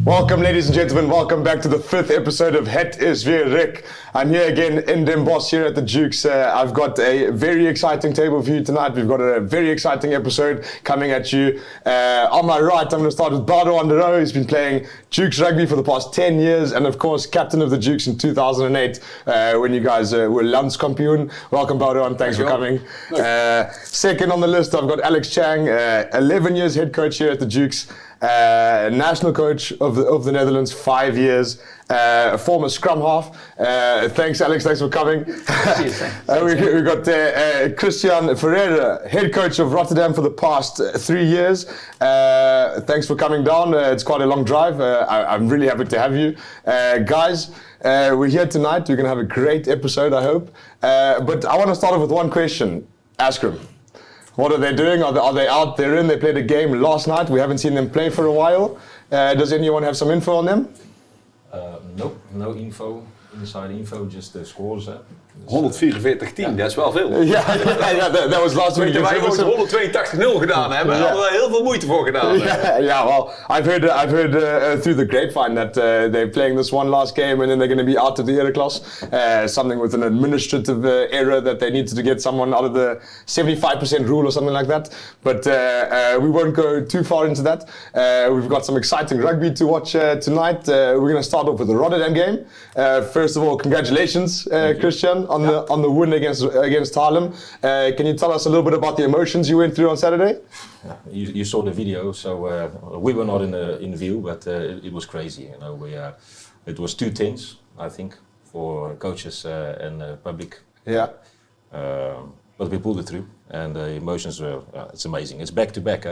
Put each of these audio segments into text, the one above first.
Welcome, ladies and gentlemen. Welcome back to the 5th episode of HIWR. I'm here again in Den Bosch here at the Jukes. I've got a very exciting table for you tonight. We've got a very exciting episode coming at you. On my right, I'm going to start with Boudewijn. Rouw. He's been playing Jukes rugby for the past 10 years and, of course, captain of the Jukes in 2008 when you guys were landskampioen. Welcome, Boudewijn. Thanks for coming. Second on the list, I've got Chang, 11 years head coach here at the Jukes. National coach of the Netherlands, 5 years, former scrum half. Thanks, Alex. Thanks for coming. We got Christiaan, Ferreira, head coach of Rotterdam for the past 3 years. Thanks for coming down. It's quite a long drive. I'm really happy to have you, guys. We're here tonight. We're going to have a great episode, I hope. But I want to start off with one question. Ask them. What are they doing? Are they out there? They played a game last night. We haven't seen them play for a while. Does anyone have some info on them? Nope, no info. Inside info, just the scores. 144-10, dat is wel veel. Ja, that was last week. Wij ooit 182-0 gedaan hebben, daar hadden we heel veel moeite voor gedaan. Yeah, well, I've heard through the grapevine that they're playing this one last game and then they're going to be out of the era class. Something with an administrative error that they needed to get someone out of the 75% rule or something like that. But we won't go too far into that. We've got some exciting rugby to watch tonight. We're going to start off with the Rotterdam game. First of all, congratulations, Christiaan, on the win against Haarlem. Can you tell us a little bit about the emotions you went through on Saturday? You saw the video, so we were not in the view, but it was crazy. You know, it was 2 things, I think, for coaches and public. Yeah. But we pulled it through, and the emotions were. It's amazing. It's back to back,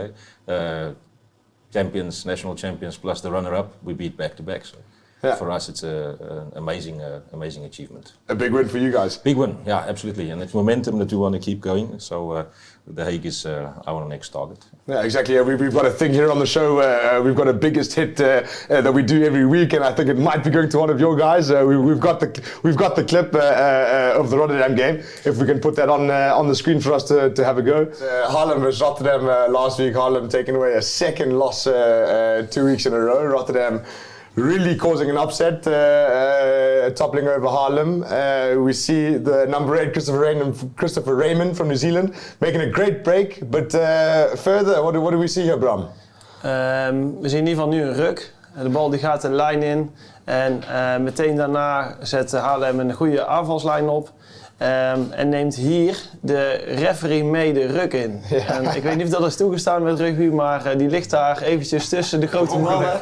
champions, national champions, plus the runner-up. We beat back to back. So. Yeah. For us, it's an amazing achievement. A big win for you guys. Big win, yeah, absolutely, and it's momentum that we want to keep going. So The Hague is our next target. Yeah, exactly. Yeah, we've got a thing here on the show. We've got a biggest hit that we do every week, and I think it might be going to one of your guys. We've got the clip of the Rotterdam game. If we can put that on the screen for us to have a go. Haarlem versus Rotterdam last week. Haarlem taking away a second loss 2 weeks in a row. Rotterdam really causing an upset, toppling over Haarlem. We see the number 8 Christopher Raymond from New Zealand making a great break. But further, what do we see here, Bram? We zien in ieder geval nu een ruk. De bal die gaat de lijn in en meteen daarna zet Haarlem een goede aanvalslijn op. En neemt hier de referee mee de ruk in. Ja. En ik weet niet of dat is toegestaan met rugby, maar die ligt daar eventjes tussen de grote mannen.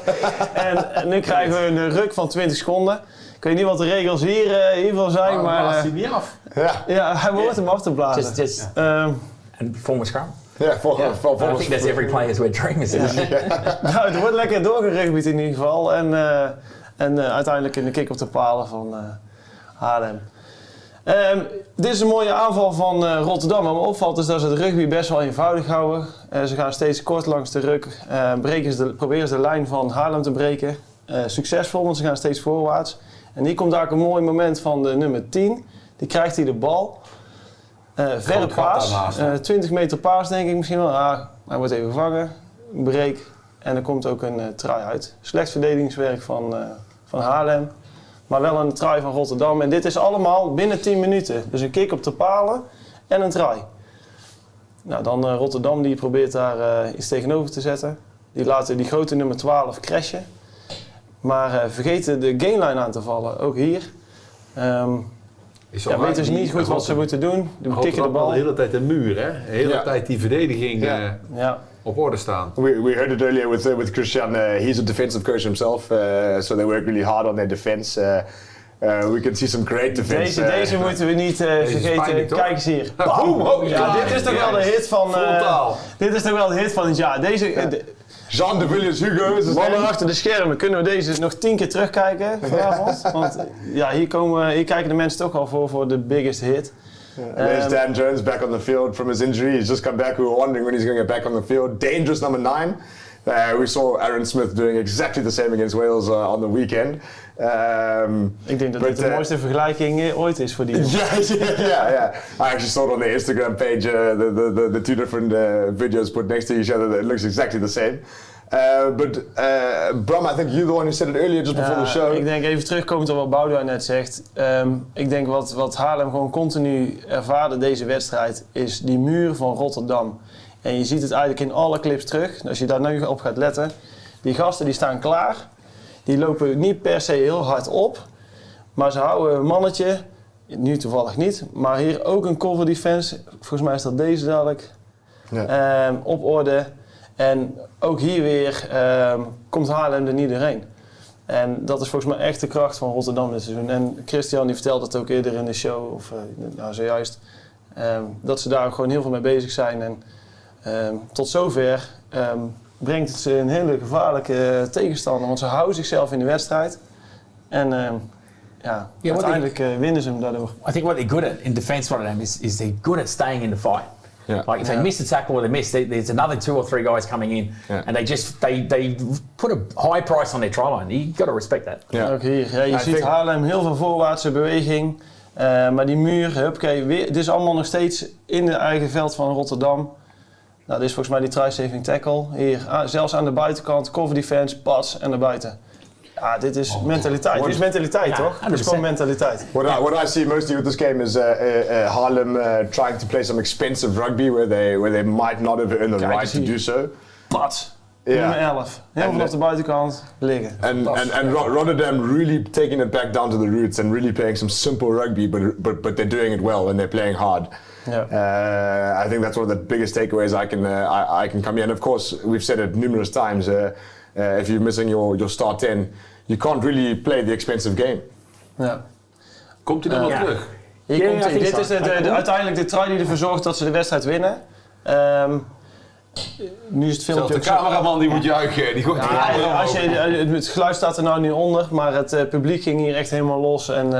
En nu krijgen we een ruk van 20 seconden. Ik weet niet wat de regels hiervan zijn, maar... blaast hij niet af? Ja, hij hoort hem af te blazen. En volgens schaam. Ja, volgens I think that's every player's wet dream is it? Nou, het wordt lekker doorgerugbied in ieder geval. En uiteindelijk in de kick op de palen van Haarlem. Dit is een mooie aanval van Rotterdam. Wat me opvalt is dat ze het rugby best wel eenvoudig houden. Ze gaan steeds kort langs de ruk. Proberen ze de lijn van Haarlem te breken. Succesvol, want ze gaan steeds voorwaarts. En hier komt daar ook een mooi moment van de nummer 10. Die krijgt hij de bal. Verre paas. 20 meter paas denk ik misschien wel. Hij wordt even gevangen. Een break. En er komt ook een try uit. Slecht verdedigingswerk van Haarlem. Maar wel een try van Rotterdam. En dit is allemaal binnen 10 minuten. Dus een kick op de palen en een try. Nou, dan Rotterdam die probeert daar iets tegenover te zetten. Die laten die grote nummer 12 crashen. Maar vergeten de gainline aan te vallen. Ook hier. Weten ze niet goed wat ze moeten doen. Die kicken de bal. De hele tijd een muur, hè? De hele tijd die verdediging op orde staan. We heard it earlier with Christiaan. He's a defensive coach himself, so they work really hard on their defense. We can see some great defense. Deze moeten we niet vergeten. Kijk eens hier. Dit is toch wel de hit van. Dit is toch wel de hit van het jaar. Jean de Villiers Hugo is het mannen achter de schermen. Kunnen we deze nog 10 keer terugkijken vanavond? Want hier kijken de mensen toch al voor de biggest hit. There's Dan Jones back on the field from his injury. He's just come back. We were wondering when he's going to get back on the field. Dangerous number 9. We saw Aaron Smith doing exactly the same against Wales on the weekend. Ik denk dat dit de mooiste vergelijking ooit is voor die. Yeah. I actually saw it on the Instagram page, the 2 different videos put next to each other. It looks exactly the same. But Bram, I think you're the one who said it earlier just before the show. Ik denk even terugkomend op wat Boudewijn net zegt. Ik denk wat Haarlem gewoon continu ervaarde deze wedstrijd is die muur van Rotterdam. En je ziet het eigenlijk in alle clips terug. Als je daar nu op gaat letten. Die gasten die staan klaar. Die lopen niet per se heel hard op. Maar ze houden een mannetje. Nu toevallig niet. Maar hier ook een cover defense. Volgens mij is dat deze dadelijk. Ja. Op orde. En ook hier weer komt Haarlem er niet doorheen. En dat is volgens mij echt de kracht van Rotterdam dit seizoen. En Christiaan die vertelde het ook eerder in de show, of zojuist. Dat ze daar gewoon heel veel mee bezig zijn. En tot zover brengt het ze een hele gevaarlijke tegenstander. Want ze houden zichzelf in de wedstrijd. En uiteindelijk winnen ze hem daardoor. I think what they're good at in defence, Rotterdam, is they're good at staying in the fight. Yeah. Like if they miss a tackle or they miss, there's another 2 or 3 guys coming in, and they put a high price on their try line. You got to respect that. Yeah. Ook hier, je ziet Haarlem heel veel voorwaartse beweging, maar die muur, dit is allemaal nog steeds in het eigen veld van Rotterdam. Nou, dit is volgens mij die try-saving tackle. Hier, zelfs aan de buitenkant, cover defense, pas en naar buiten. Ja, dit is mentaliteit. Dit is mentaliteit, toch? Dit is gewoon mentaliteit. What I see mostly with this game is Haarlem trying to play some expensive rugby where they might not have earned the right to do so. Pats. Nummer 11. Heel vanaf de buitenkant liggen. And Rotterdam really taking it back down to the roots and really playing some simple rugby, but they're doing it well and they're playing hard. Yeah. I think that's one of the biggest takeaways I can come here. And of course, we've said it numerous times. If you're missing your star 10, you can't really play the expensive game. Ja. Komt hij dan wel terug? Hier komt hij. Dit is uiteindelijk de try die ervoor zorgt dat ze de wedstrijd winnen. Nu is het filmpje... Zelfs de cameraman die moet juichen. Die het geluid staat er nou niet onder, maar het publiek ging hier echt helemaal los. En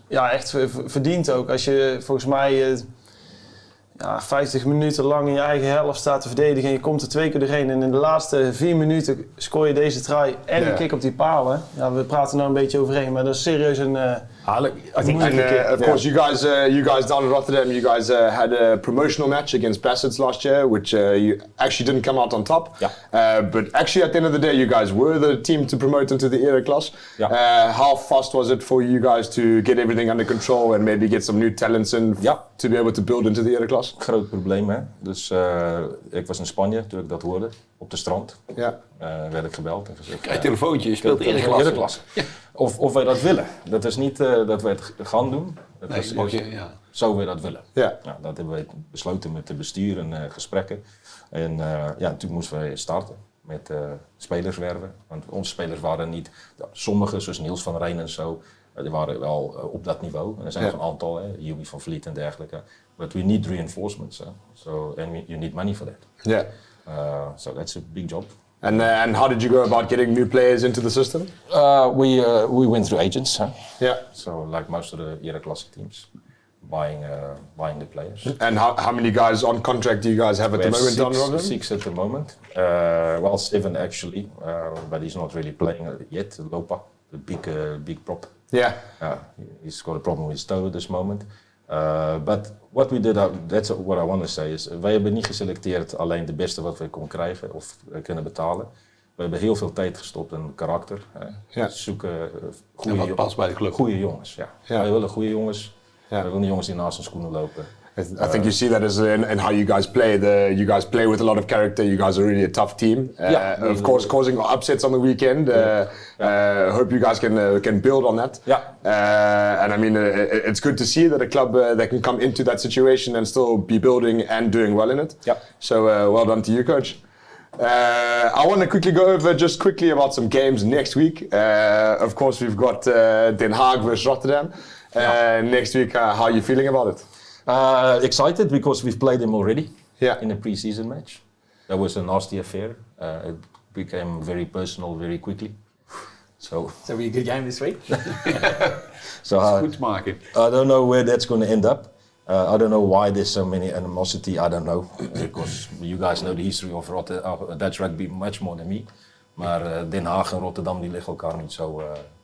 echt verdiend ook. Als je volgens mij 50 minuten lang in je eigen helft staat te verdedigen en je komt er 2 keer doorheen. En in de laatste 4 minuten scoor je deze try en een kick op die palen. Ja, we praten nou een beetje overheen, maar dat is serieus een... I think, of course, you guys down in Rotterdam, you guys had a promotional match against Bassett's last year, which you actually didn't come out on top. Yeah. But actually, at the end of the day, you guys were the team to promote into the era class. Yeah. How fast was it for you guys to get everything under control and maybe get some new talents in to be able to build into the era class? Groot probleem, hè. Dus ik was in Spanje toen ik dat hoorde, op de strand. Ja. Werd ik gebeld en gezegd... Krijg je telefoontje, je speelt eerder klasse. Ja. Of wij dat willen. Dat is niet dat wij het gaan doen. Zo we dat willen. Ja. Nou, dat hebben wij besloten met het bestuur en gesprekken. En toen moesten wij starten met spelers werven. Want onze spelers waren niet... Sommigen, zoals Niels van Rijn en zo, die waren wel op dat niveau. En er zijn nog een aantal, Joey van Vliet en dergelijke. But we need reinforcements. So, and you need money for that. Yeah. So that's a big job. And how did you go about getting new players into the system? We went through agents. Yeah. So like most of the era classic teams, buying the players. And how many guys on contract do you guys have at the moment on Rotterdam? 6 at the moment. 7 actually, but he's not really playing yet. Lopa, the big prop. Yeah. He's got a problem with his toe at this moment. But what we did, that's what I want to say, is wij hebben niet geselecteerd alleen de beste wat we konden krijgen of kunnen betalen. We hebben heel veel tijd gestopt in karakter. Zoeken goede jongens. Ja. Wij willen goede jongens. We willen jongens die naast hun schoenen lopen. I think you see that as in how you guys play. You guys play with a lot of character. You guys are really a tough team. Of course, causing upsets on the weekend. Hope you guys can build on that. And I mean, it's good to see that a club that can come into that situation and still be building and doing well in it. So well done to you, coach. I want to quickly go over just quickly about some games next week. Of course, we've got Den Haag versus Rotterdam next week. How are you feeling about it? Excited because we've played them already in a pre-season match. That was a nasty affair. It became very personal very quickly. So be a good game this week. Goed maken. I don't know where that's going to end up. I don't know why there's so many animosity. I don't know because you guys know the history of Dutch rugby much more than me. Maar Den Haag en Rotterdam die liggen elkaar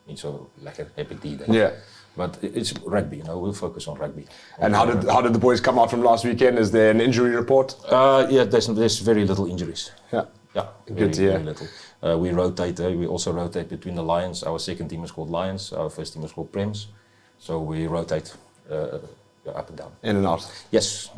niet zo lekker, heb ik die idee. Yeah. But it's rugby, we'll focus on rugby. And how did the boys come out from last weekend? Is there an injury report? There's very little injuries. Yeah, very little. We rotate. We also rotate between the Lions. Our second team is called Lions. Our first team is called Prims. So we rotate up and down. In and out. Yes.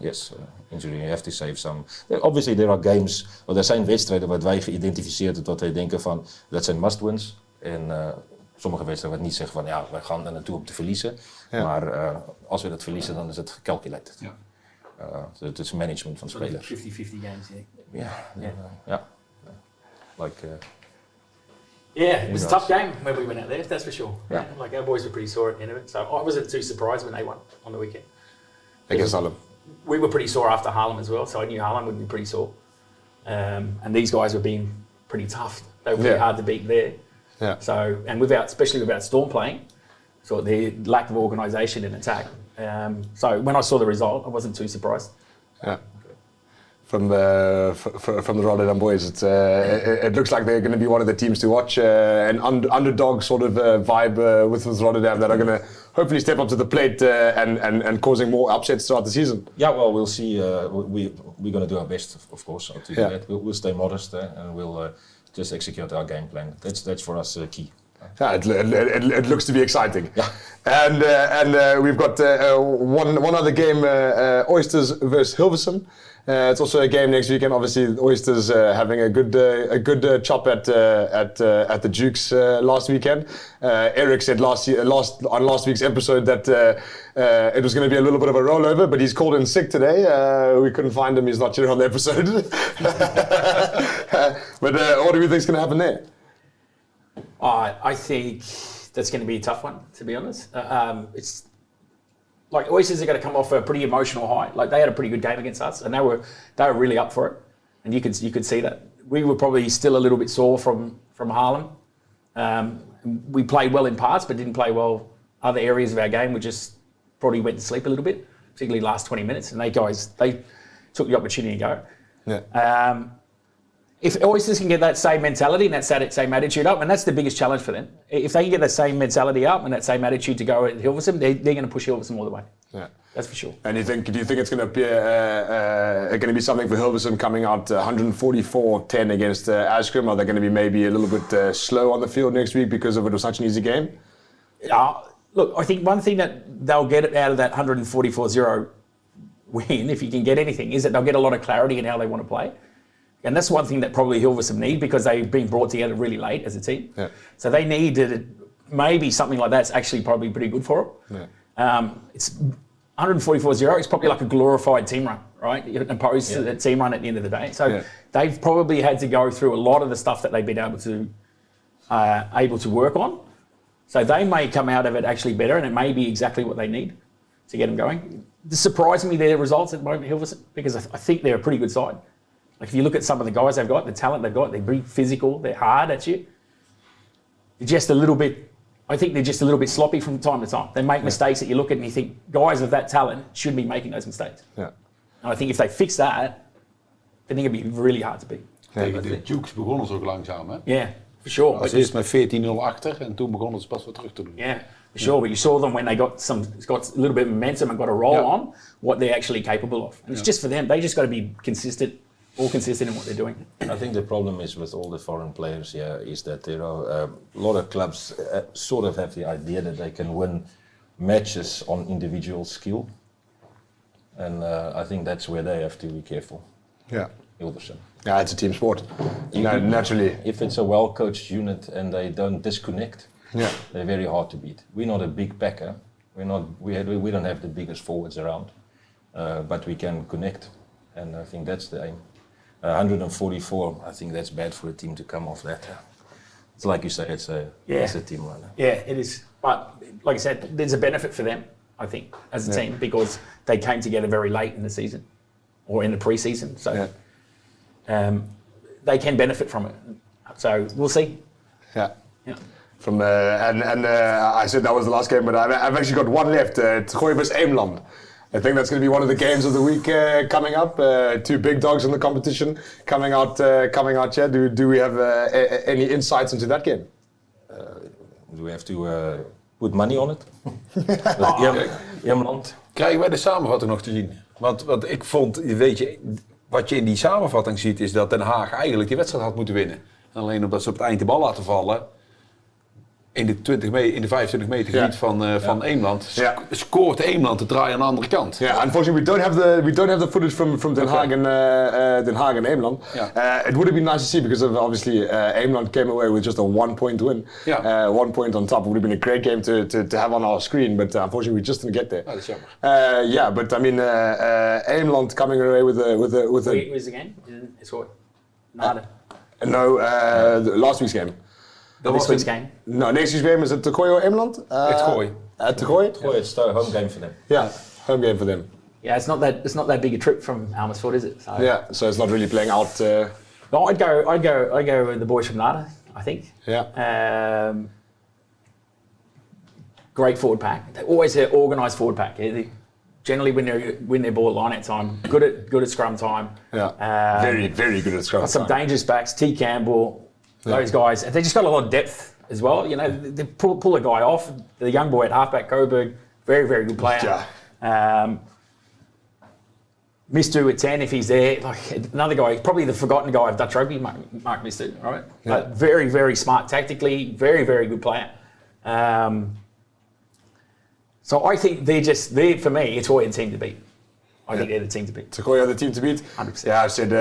Injury. You have to save some. Obviously, there are games. Er zijn wedstrijden wat wij geïdentificeerd hebben, wat wij denken van dat zijn must-wins. En sommige wedstrijden wat niet zeggen van ja, wij gaan er naartoe om te verliezen. Ja. Maar als we dat verliezen, dan is het gecalculated. Ja. Het is management van spelers. 50-50 games, Yeah. It was a tough game when we went out there, that's for sure. Yeah. Like our boys were pretty sore at the end of it, so I wasn't too surprised when they won on the weekend. Against Haarlem. We were pretty sore after Haarlem as well, so I knew Haarlem would be pretty sore. And these guys were being pretty tough. They were pretty hard to beat there. Yeah. So, and especially without Storm playing, so the lack of organisation in attack. So when I saw the result, I wasn't too surprised. Yeah. From the Rotterdam boys, it looks like they're going to be one of the teams to watch. An underdog sort of vibe with Rotterdam that are going to hopefully step up to the plate and causing more upsets throughout the season. Yeah, well, we'll see. We're going to do our best, of course, to do that. We'll stay modest and we'll just execute our game plan. That's for us key. Yeah, it looks to be exciting. Yeah. And we've got one other game, Oysters versus Hilversum. It's also a game next weekend. Obviously, the Oysters having a good chop at the Dukes last weekend. Eric said on last week's episode that it was going to be a little bit of a rollover, but he's called in sick today. We couldn't find him. He's not here on the episode. But what do you think is going to happen there? I think that's going to be a tough one, to be honest. It's like Oysters are going to come off a pretty emotional high. Like they had a pretty good game against us, and they were really up for it, and you could see that. We were probably still a little bit sore from Haarlem. We played well in parts, but didn't play well other areas of our game. We just probably went to sleep a little bit, particularly last 20 minutes, and they took the opportunity to go. Yeah. If Oysters can get that same mentality and that same attitude up, and that's the biggest challenge for them. If they can get that same mentality up and that same attitude to go at Hilversum, they're going to push Hilversum all the way. Yeah, that's for sure. And do you think it's going to be something for Hilversum coming out 144-10 against Askrim? Are they going to be maybe a little bit slow on the field next week because it was such an easy game? Look, I think one thing that they'll get out of that 144-0 win, if you can get anything, is that they'll get a lot of clarity in how they want to play. And that's one thing that probably Hilversum need because they've been brought together really late as a team. Yeah. So they need maybe something like that's actually probably pretty good for them. Yeah. It's 144-0. It's probably like a glorified team run, right? Opposed to the team run at the end of the day. So they've probably had to go through a lot of the stuff that they've been able to work on. So they may come out of it actually better, and it may be exactly what they need to get them going. Surprisingly, their results at the moment, Hilversum, because I think they're a pretty good side. Like if you look at some of the guys they've got, the talent they've got, they're pretty physical, they're hard at you. They're just a little bit, I think they're just a little bit sloppy from time to time. They make mistakes that you look at and you think, guys of that talent shouldn't be making those mistakes. Yeah. And I think if they fix that, then they're going to be really hard to beat. Tegen de Dukes begonnen ze ook langzaam, hè? Yeah, for sure. Als eerst met 14-0 achter en toen begonnen ze pas wat terug te doen. Yeah, for sure. But you saw them when they got a little bit of momentum and got a roll on, what they're actually capable of. And it's just for them, they just got to be consistent in what they're doing. I think the problem is with all the foreign players here is that there are a lot of clubs sort of have the idea that they can win matches on individual skill. And I think that's where they have to be careful. Yeah. Hilversum. Yeah, it's a team sport. Naturally. If it's a well-coached unit and they don't disconnect, they're very hard to beat. We're not a big packer. We don't have the biggest forwards around, but we can connect. And I think that's the aim. 144, I think that's bad for a team to come off that. It's like you say, it's a team run. Yeah, it is. But like I said, there's a benefit for them, I think, as a team, because they came together very late in the season or in the pre-season. So they can benefit from it. So we'll see. Yeah. From I said that was the last game, but I've actually got one left. Gooi vs Eemland. I think that's going to be one of the games of the week coming up. Two big dogs in the competition coming out here. Do we have any insights into that game? Do we have to put money on it? Eemland. Krijgen wij de samenvatting nog te zien? Want ik vond, weet je, wat je in die samenvatting ziet is dat Den Haag eigenlijk die wedstrijd had moeten winnen. En alleen omdat ze op het eind de bal laten vallen, in de 25 meter gebied van Eemland, scoort Eemland de draai aan de andere kant. Yeah, unfortunately we don't have the footage from Den Haag and Eemland. It would have been nice to see because of obviously Eemland came away with just a 1-point win. 1 point on top. It would have been a great game to have on our screen, but unfortunately we just didn't get there. Oh, that's jammer. But I mean Eemland coming away with a Where's the game? It's what? Nada. No, last week's game. This week's game? No, next week's game is at Tokoy or Eemland? It's Gooi. At Tokoy? It's the home game for them. Yeah, home game for them. Yeah, it's not that big a trip from Almersfoort, is it? So. Yeah, so it's not really playing out. No, I'd go with the boys from Nada, I think. Yeah. Great forward pack. They always an organised forward pack. Yeah? They generally win their ball at line-out time. Good at scrum time. Yeah. Very good at scrum time. Some dangerous backs. T. Campbell. Those guys, they just got a lot of depth as well. You know, they pull a guy off. The young boy at halfback, Coburg, very good player. Yeah. Mistu at 10 if he's there. Like another guy, probably the forgotten guy of Dutch rugby, Mark Mistu, right? Yeah. But very smart tactically, very good player. So I think they're for me, it's always a team to beat. I think they're the team to beat. Tokoy are the team to beat. 100%. Yeah, I've said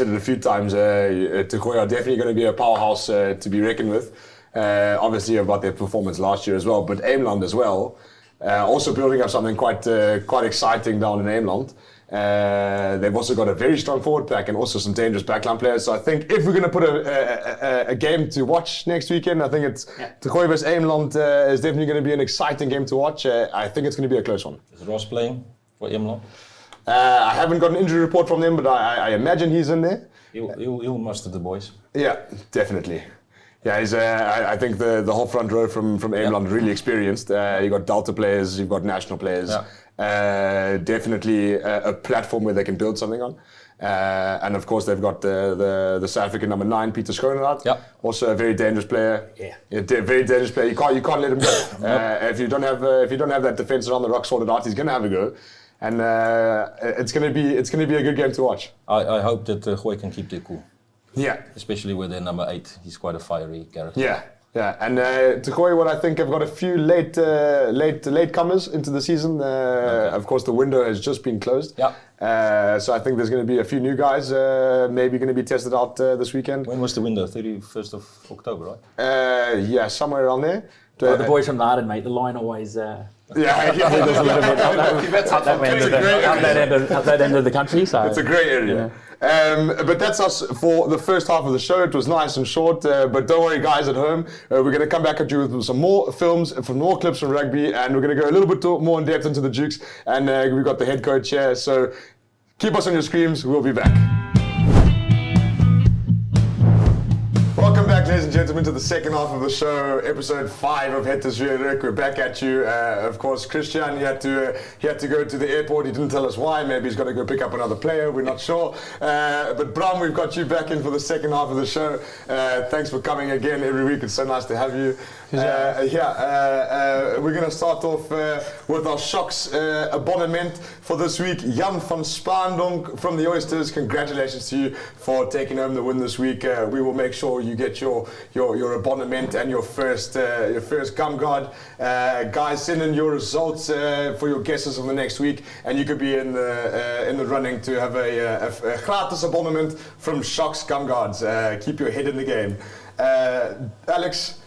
it a few times. Tokoy are definitely going to be a powerhouse to be reckoned with. Obviously about their performance last year as well, but Eemland as well. Also building up something quite exciting down in Eemland. They've also got a very strong forward pack and also some dangerous backline players. So I think if we're going to put a game to watch next weekend, I think it's Tokoy vs Eemland is definitely going to be an exciting game to watch. I think it's going to be a close one. Is Ross playing for Eemland? I haven't got an injury report from them, but I imagine he's in there. He'll muster the boys. Yeah, definitely. Yeah, he's. I think the whole front row from Eemland really experienced. You got Delta players, you've got national players. Yeah. Definitely a platform where they can build something on. And of course they've got the South African number 9, Peter Schooneraad. Yeah. Also a very dangerous player. Yeah. Very dangerous player. You can't let him go. If you don't have that defense around the rock sorted out, he's gonna have a go. And it's gonna be a good game to watch. I hope that Gooi can keep their cool. Yeah. Especially with their number 8. He's quite a fiery character. Yeah. And Tokoy, what I think have got a few late comers into the season. Of course, the window has just been closed. Yeah. So I think there's going to be a few new guys maybe going to be tested out this weekend. When was the window? 31st of October, right? Yeah, somewhere around there. The boys from Naarden, mate. The line always. Yeah, there's a little bit up that end of the country. So it's a great area. Yeah. But that's us for the first half of the show. It was nice and short, but don't worry, guys at home. We're going to come back at you with some more films, from more clips from rugby, and we're going to go a little bit more in depth into the Dukes. And we've got the head coach here, so keep us on your screens. We'll be back. Welcome back, ladies and gentlemen, to the second half of the show, episode 5 of Het is weer Ruk. We're back at you. Of course, Christiaan, he had to go to the airport. He didn't tell us why. Maybe he's got to go pick up another player. We're not sure. But Bram, we've got you back in for the second half of the show. Thanks for coming again every week. It's so nice to have you. We're going to start off with our shocks abonnement for this week. Jan van Spaandonk from the Oysters. Congratulations to you for taking home the win this week. We will make sure you get your abonnement and your first gum guard. Guys, send in your results for your guesses of the next week, and you could be in the running to have a gratis abonnement from Shocks Gum Guards. Keep your head in the game. Alex,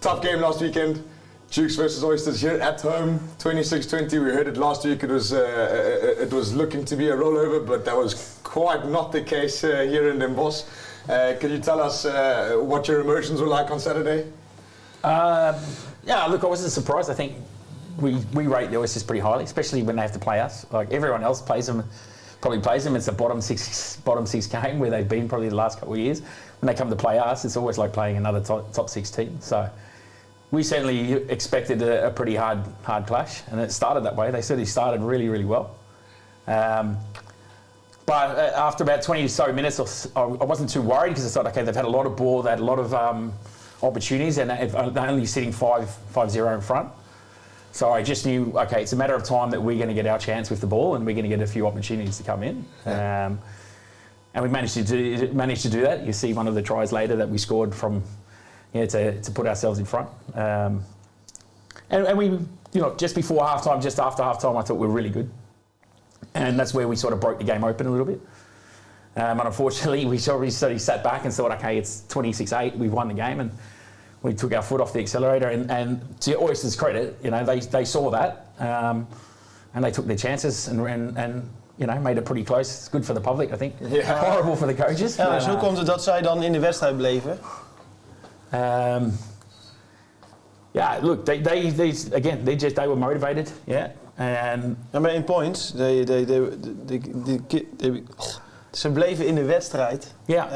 tough game last weekend. Dukes versus Oysters here at home, 26-20. We heard it last week. It was looking to be a rollover, but that was quite not the case here in Den Bosch. Can you tell us what your emotions were like on Saturday? Yeah, look, I wasn't surprised. I think we rate the Oysters pretty highly, especially when they have to play us. Like everyone else plays them. It's a bottom six game where they've been probably the last couple of years. When they come to play us, it's always like playing another top 6 team. So we certainly expected a pretty hard clash, and it started that way. They certainly started really well. But after about 20 or so minutes, I wasn't too worried because I thought, okay, they've had a lot of ball, they had a lot of opportunities, and they're only sitting 5-0 in front. So I just knew, okay, it's a matter of time that we're going to get our chance with the ball, and we're going to get a few opportunities to come in. And we managed to do that. You see one of the tries later that we scored from, to put ourselves in front. And we, just before halftime, just after halftime, I thought we were really good. And that's where we sort of broke the game open a little bit. And unfortunately, we sort of sat back and thought, okay, it's 26-8, we've won the game, and we took our foot off the accelerator. And to Oysters' credit, they saw that, and they took their chances and made it pretty close. It's good for the public, I think. Yeah. Horrible for the coaches. Ja, dus hoe komt het dat zij dan in de wedstrijd bleven? Look, they were motivated, yeah. Maar in points, ze bleven in de wedstrijd. Ja.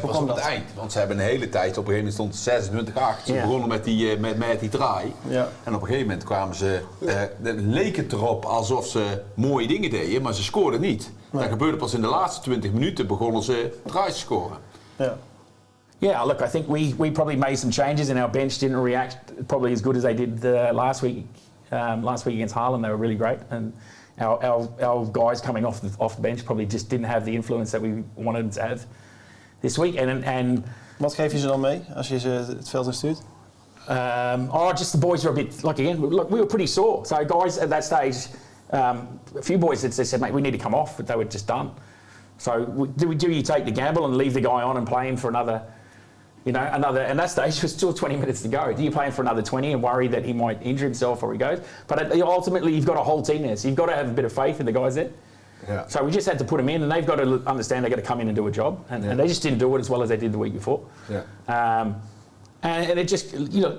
Hoe kwam dat? Het eind, want ze hebben een hele tijd, op een gegeven moment stond 26-8. Ze begonnen met die draai. Ja. En op een gegeven moment kwamen ze, leek het erop alsof ze mooie dingen deden, maar ze scoorden niet. Nee. Dat gebeurde pas in de laatste 20 minuten, begonnen ze draai te scoren. Ja. Yeah, look, I think we probably made some changes and our bench didn't react probably as good as they did last week. Last week against Haaland, they were really great. And our guys coming off the bench probably just didn't have the influence that we wanted to have this week. And wat geef je ze dan mee als je ze het veld instuurt? Just the boys were a bit, we were pretty sore. So guys at that stage, a few boys had said, mate, we need to come off, but they were just done. So do you take the gamble and leave the guy on and play him for another, and that stage was still 20 minutes to go. Do you play him for another 20 and worry that he might injure himself or he goes? But ultimately, you've got a whole team there, so you've got to have a bit of faith in the guys there. Yeah. So we just had to put them in, and they've got to understand they've got to come in and do a job, and they just didn't do it as well as they did the week before. Yeah. And it just,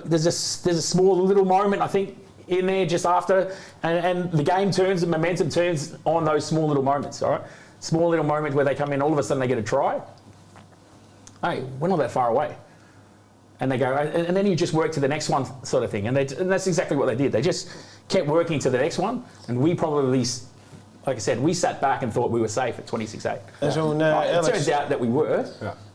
there's a small little moment, I think, in there just after, and the game turns, the momentum turns on those small little moments, all right? Small little moment where they come in, all of a sudden they get a try. Hey, we're not that far away. And they go, and then you just work to the next one sort of thing. And that's exactly what they did. They just kept working to the next one. And we probably, like I said, we sat back and thought we were safe at 26-8. It turns out that we were,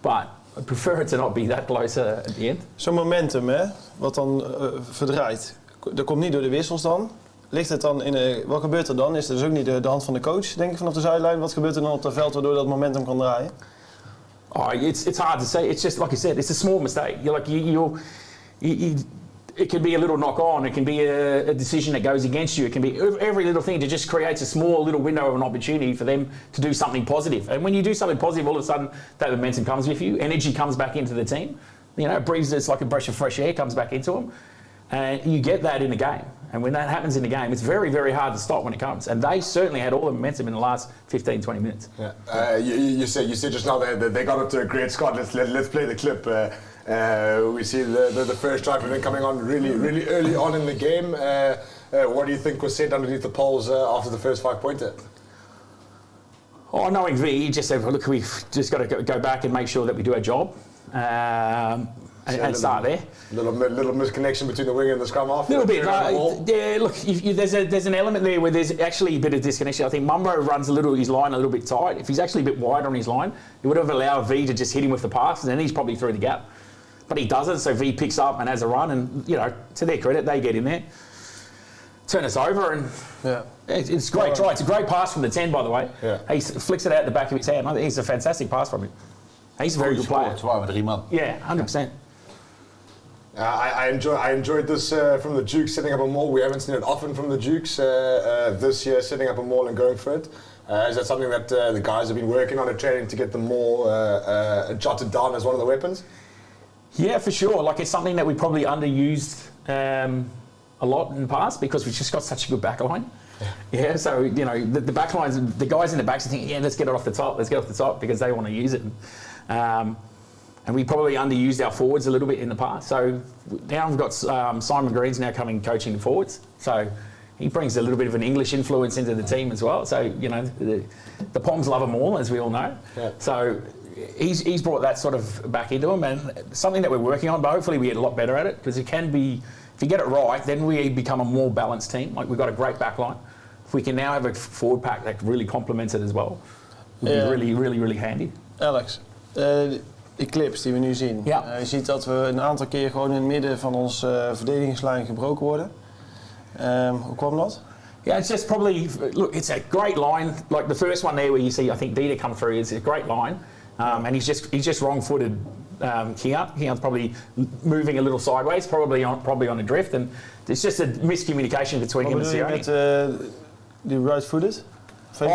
but I prefer it to not be that close at the end. Zo'n momentum, hè, wat dan verdraait. Dat komt niet door de wissels dan. Ligt het dan wat gebeurt er dan? Is er dus ook niet de hand van de coach, denk ik, vanaf de zijlijn? Wat gebeurt er dan op het veld waardoor dat momentum kan draaien? It's hard to say. It's just like I said. It's a small mistake. It can be a little knock on. It can be a decision that goes against you. It can be every little thing that just creates a small little window of an opportunity for them to do something positive. And when you do something positive, all of a sudden that momentum comes with you. Energy comes back into the team. It breathes. It's like a breath of fresh air comes back into them, and you get that in the game. And when that happens in the game, it's very, very hard to stop when it comes. And they certainly had all the momentum in the last 15, 20 minutes. Yeah. You said just now that they got up to a great start. Let's play the clip. We see the first drive and then coming on really early on in the game. What do you think was said underneath the poles after the first 5-pointer? Knowing V, he just said, look, we've just got to go back and make sure that we do our job. And start there. Little misconnection between the winger and the scrum half. A little bit. Look, there's an element there where there's actually a bit of disconnection. I think Mumbo runs his line a little bit tight. If he's actually a bit wide on his line, he would have allowed V to just hit him with the pass, and then he's probably through the gap. But he doesn't, so V picks up and has a run, and to their credit, they get in there, turn us over, and it's a great try. It's a great pass from the 10, by the way. Yeah. He flicks it out the back of his hand. I think it's a fantastic pass from him. He's a very good player. Yeah, 100%. I enjoyed this from the Dukes setting up a maul. We haven't seen it often from the Dukes this year, setting up a maul and going for it. Is that something that the guys have been working on at training to get the maul jotted down as one of the weapons? Yeah, for sure. It's something that we probably underused a lot in the past because we've just got such a good back line. Yeah, so the back lines, the guys in the backs are thinking, let's get it off the top because they want to use it. And we probably underused our forwards a little bit in the past. So now we've got Simon Green's now coming coaching the forwards. So he brings a little bit of an English influence into the team as well. So, the Poms love them all, as we all know. Yeah. So he's brought that sort of back into them, and something that we're working on, but hopefully we get a lot better at it, because it can be, if you get it right, then we become a more balanced team. We've got a great back line. If we can now have a forward pack that really complements it as well, it would be really handy. Alex, die clips die we nu zien. Ja. Je ziet dat we een aantal keer gewoon in het midden van onze verdedigingslijn gebroken worden. Hoe kwam dat? Yeah, it's just probably, look, it's a great line. Like the first one there where you see, I think, Dieter come through, it's a great line. And he's just wrong-footed here. Keane's probably moving a little sideways, probably on a drift. And there's just a miscommunication between him and Sione. Die right-footed? So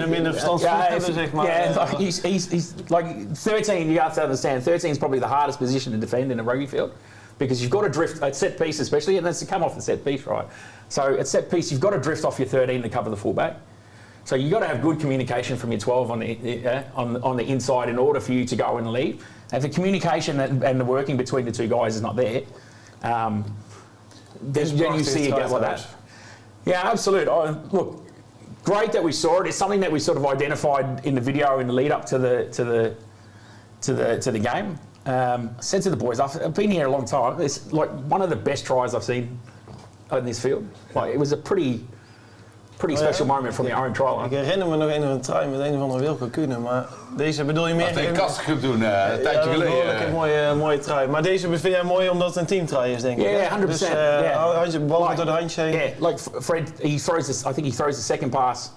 minder verstand van hebben, zeg maar. Yeah, he's like 13, you have to understand, 13 is probably the hardest position to defend in a rugby field because you've got to drift at set piece especially, and that's to come off the set piece, right? So at set piece, you've got to drift off your 13 to cover the fullback. So you've got to have good communication from your 12 on the inside in order for you to go and lead. If the communication and the working between the two guys is not there, then you see a gap like that. Yeah, absolutely. Look, great that we saw it. It's something that we sort of identified in the video in the lead up to the game. I said to the boys, I've been here a long time. It's like one of the best tries I've seen in this field. Like it was a pretty special moment from your own try. Ik herinner me nog een try met een of andere Wilco Kuhne, maar deze bedoel je meer... Dat tegen Kastgroep doen, een tijdje geleden. Een mooie try. Maar deze vind jij mooi omdat het een teamtry is, denk ik. Yeah, 100%. Dus bal door de handje heen. Yeah, like Fred, I think he throws the second pass,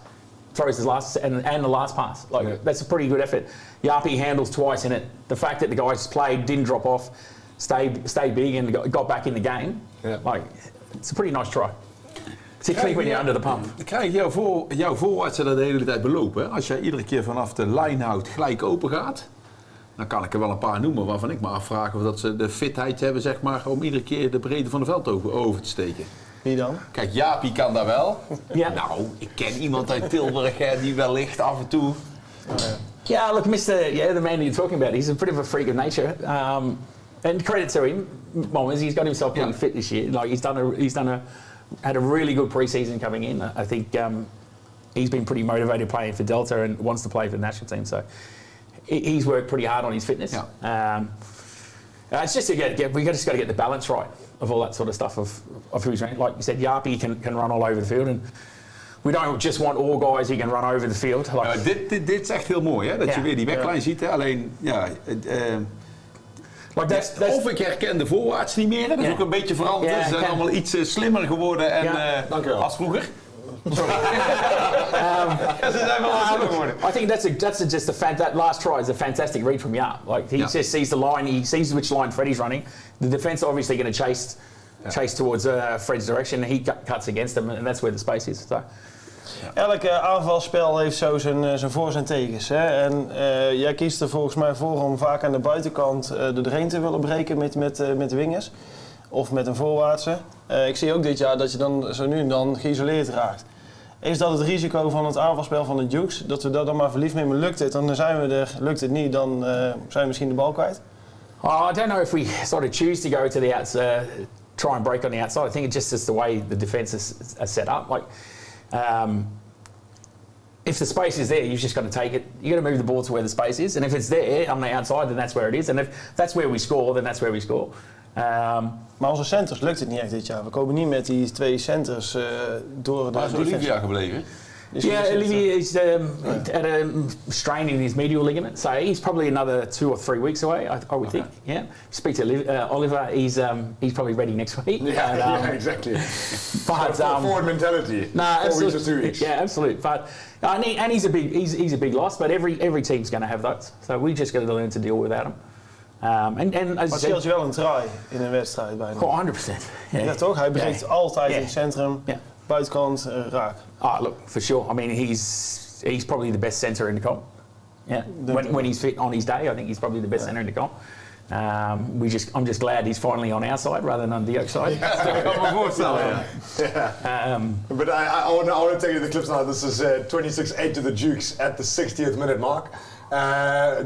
throws his last and the last pass. Like that's a pretty good effort. Yapi handles twice in it. The fact that the guys played, didn't drop off, stayed big and got back in the game. Yeah. Like it's a pretty nice try. Particularly when you're under the pump. Krijg jouw voorwaartsen dat de hele tijd belopen. Als jij iedere keer vanaf de lijnhout gelijk open gaat, dan kan ik er wel een paar noemen waarvan ik me afvraag of dat ze de fitheid hebben, zeg maar, om iedere keer de breedte van de veld over te steken. Wie dan? Kijk, Jaapie kan dat wel. Ja. Nou, ik ken iemand uit Tilburg die wellicht af en toe... Yeah, look, the man you're talking about, he's a bit of a freak of nature. And credit to him, Mommers, he's got himself pretty fit this year. Like had a really good pre-season coming in. I think he's been pretty motivated playing for Delta and wants to play for the national team. So he's worked pretty hard on his fitness. Yeah. It's just we just got to get the balance right of all that sort of stuff of who's running. Like you said, Yapi can run all over the field, and we don't just want all guys who can run over the field. Like, dit is echt heel mooi, hè? Dat je weer die backlijn ziet. Hè? Alleen, of ik herken de voorwaarts niet meer. Dat is ook een beetje veranderd. Ze zijn allemaal iets slimmer geworden als vroeger. Sorry. Ze zijn wel slimmer geworden. I think that last try is a fantastic read from Jaap. Like he just sees the line, he sees which line Freddie's running. The defence obviously going to chase towards Fred's direction. He cuts against him, and that's where the space is. So. Elk aanvalspel heeft zo zijn voor- en zijn tegens. Hè? En jij kiest er volgens mij voor om vaak aan de buitenkant er doorheen te willen breken met de wingers. Of met een voorwaartse. Ik zie ook dit jaar dat je dan zo nu en dan geïsoleerd raakt. Is dat het risico van het aanvalspel van de Dukes? Dat we daar dan maar verliefd mee, maar lukt het? Dan zijn we er. Lukt het niet, dan zijn we misschien de bal kwijt. I don't know if we sort of choose to go to the outside, try and break on the outside. I think it just is the way the defence is set up. Like, if the space is there, you've just got to take it. You've got to move the ball to where the space is. And if it's there on the outside, then that's where it is. And if that's where we score, then that's where we score. Maar onze centers lukt het niet echt dit jaar. We komen niet met die twee centers door de Waar is Olivia gebleven? Olivia is at a strain in his medial ligament, so he's probably another 2 or 3 weeks away. I would think. Yeah, speak to Oliver. He's probably ready next week. Yeah, exactly. But forward mentality. No, 4 weeks or 2 weeks. Yeah, absolutely. But and he's a big loss. But every team's going to have those. So we just got to learn to deal without them. Maar scheelt je wel een try in een wedstrijd bijna. 100%. Ja, toch? Hij breekt altijd in het centrum, buitenkant, raak. Look, for sure. I mean, he's probably the best centre in the comp. Yeah. When he's fit on his day, I think he's probably the best centre in the comp. I'm just glad he's finally on our side rather than on Dio's side. But I want to take you to the clips now. This is 26-8 to the Dukes at the 60th minute mark.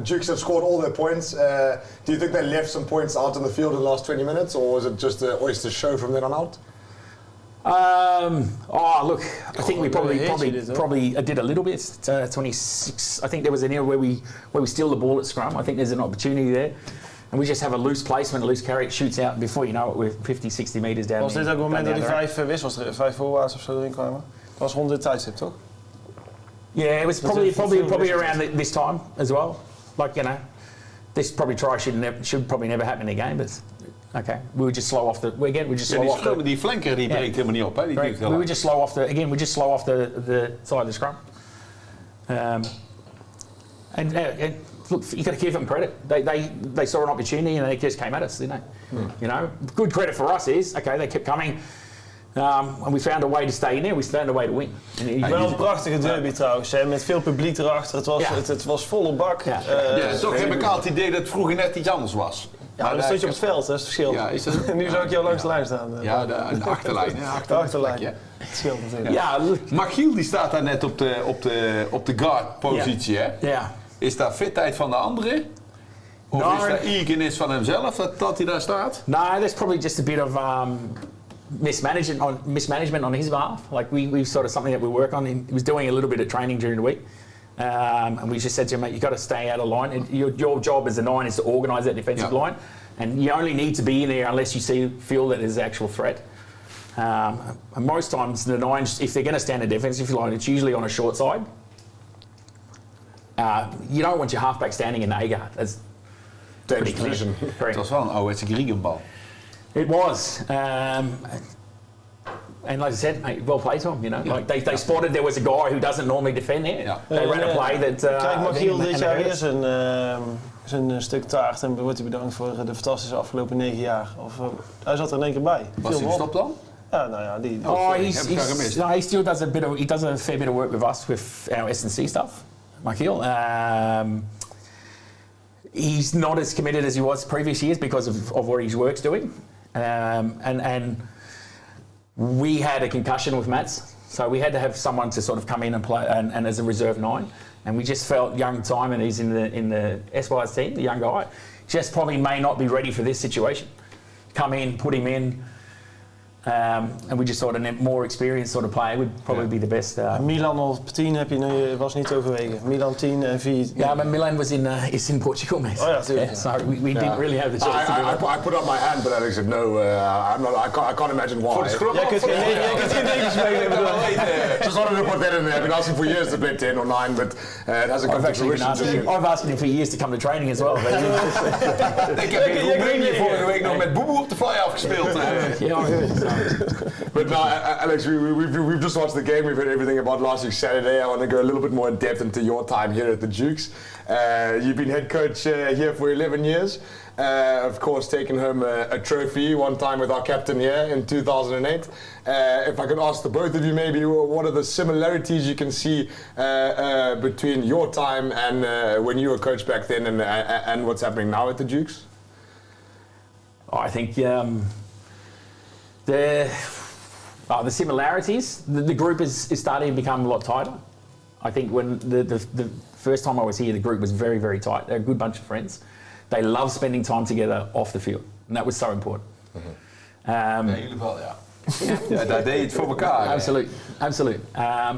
Dukes have scored all their points. Do you think they left some points out on the field in the last 20 minutes, or was it just an oyster show from then on out? Look, I think we probably did a little bit. 26. I think there was an area where we steal the ball at scrum. I think there's an opportunity there. And we just have a loose placement, a loose carry, it shoots out, and before you know it, we're 50, 60 metres down. Was dit ook het moment dat die 5 wissels, 5 voorwaarts of zo erin kwamen? Het was rond dit tijdstip, toch? Yeah, it was probably around this time as well. Like, you know, this try should probably never happen in a game, but Okay, we would just slow off the. Again, we just slow off die flanker die breekt helemaal niet op, hè? Die we would just slow off the. Again, we just slow off the side of the scrum. And look, you got to give them credit. They saw an opportunity and they just came at us, didn't they? You know, good credit for us is okay. They kept coming. And we found a way to stay in there. We found a way to win. Wel een prachtige derby trouwens, hè, met veel publiek erachter. Het was volle bak. Ja. Toch heb ik altijd het idee dat het vroeger net iets anders was. Ja, maar dan stond je op het veld, dat is het verschil. Ja, is dat... Nu zou ik jou langs de lijn staan. Ja, de achterlijn. De achterlijn. Ja. Het scheelt natuurlijk. Ja, Machiel die staat daar net op de guard-positie, hè? Ja. Is dat fitheid van de anderen? Of is dat eagerness van hemzelf dat hij daar staat? No, there's probably just a bit of mismanagement on his behalf. Like we sort of something that we work on. He was doing a little bit of training during the week. And we just said to him, mate, you've got to stay out of line. And your job as a 9 is to organise that defensive line. And you only need to be in there unless you feel that there's an actual threat. And most times the 9s, if they're going to stand a defensive line, it's usually on a short side. You don't want your halfback standing in the A-guard. That's pretty clear. Het was wel een ouderwetse Griegenbal. It was. And like I said, mate, well played to him, you know. Like they spotted there was a guy who doesn't normally defend there. Ja. They ran a play that... Kijk, Machiel dit jaar weer zijn stuk taart en wordt hij bedankt voor de fantastische afgelopen 9 jaar. Hij zat er in één keer bij. Was hij gestopt dan? Ja, nou ja, die... he still does a fair bit of work with us with our S&C stuff, Machiel. He's not as committed as he was previous years because of what his work's doing. And we had a concussion with Mats, so we had to have someone to sort of come in and play and as a reserve 9. And we just felt young time, and he's in the Esquires team, the young guy, just probably may not be ready for this situation. Come in, put him in. And we just thought a more experienced sort of player would probably be the best. Milan op 10 heb je was niet overwegen. Milan 10 en 4. Yeah, but Milan was is in Portugal, mate. Oh yeah, yeah. So we didn't really have the chance to do that. I put up my hand, but Alex said no. I can't imagine why. Jij kunt geen Nederlands meegeven. Just wanted to put that in there. I've been asking for years to play 10 or 9, but it hasn't come to fruition. I've asked him for years to come to training as well. Ik heb in Roemenië vorige week nog met Boeboe op de fly afgespeeld. Yeah, I heard. But no, Alex, we've just watched the game. We've heard everything about last week Saturday. I want to go a little bit more in depth into your time here at the Dukes. You've been head coach here for 11 years. Of course, taking home a trophy one time with our captain here in 2008. If I could ask the both of you maybe what are the similarities you can see between your time and when you were coach back then and what's happening now at the Dukes? I think the similarities, the group is starting to become a lot tighter. I think when the first time I was here, the group was very, very tight. They're a good bunch of friends. They love spending time together off the field, and that was so important. Jullie wel, ja. Ja, daar deed je het voor elkaar. Absolutely.